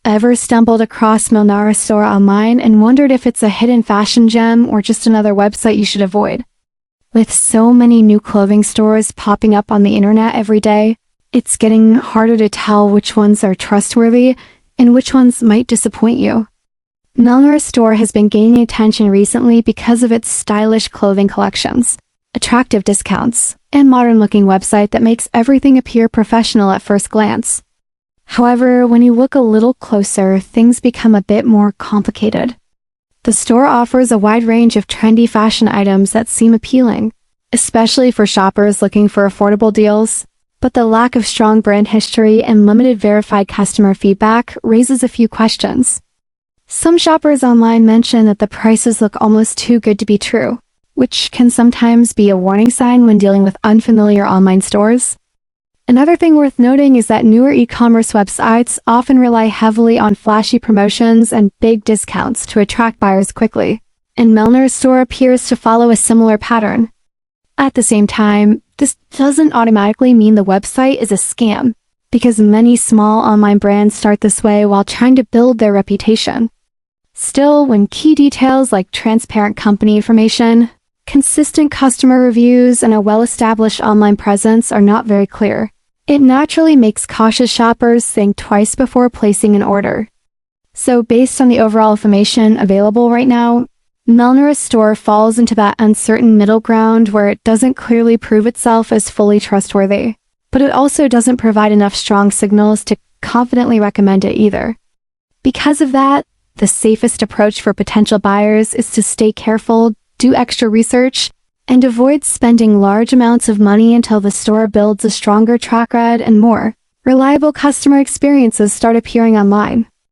Ever stumbled across Melnora Store online and wondered if it's a hidden fashion gem or just another website you should avoid? With so many new clothing stores popping up on the internet every day, it's getting harder to tell which ones are trustworthy and which ones might disappoint you. Melnora Store has been gaining attention recently because of its stylish clothing collections, attractive discounts, and modern-looking website that makes everything appear professional at first glance. However, when you look a little closer, things become a bit more complicated. The store offers a wide range of trendy fashion items that seem appealing, especially for shoppers looking for affordable deals, but the lack of strong brand history and limited verified customer feedback raises a few questions. Some shoppers online mention that the prices look almost too good to be true, which can sometimes be a warning sign when dealing with unfamiliar online stores. Another thing worth noting is that newer e-commerce websites often rely heavily on flashy promotions and big discounts to attract buyers quickly, and Melnora Store appears to follow a similar pattern. At the same time, this doesn't automatically mean the website is a scam, because many small online brands start this way while trying to build their reputation. Still, when key details like transparent company information, consistent customer reviews, and a well-established online presence are not very clear, it naturally makes cautious shoppers think twice before placing an order. So based on the overall information available right now, Melnora Store falls into that uncertain middle ground where it doesn't clearly prove itself as fully trustworthy, but it also doesn't provide enough strong signals to confidently recommend it either. Because of that, the safest approach for potential buyers is to stay careful, do extra research, and avoid spending large amounts of money until the store builds a stronger track record and more reliable customer experiences start appearing online.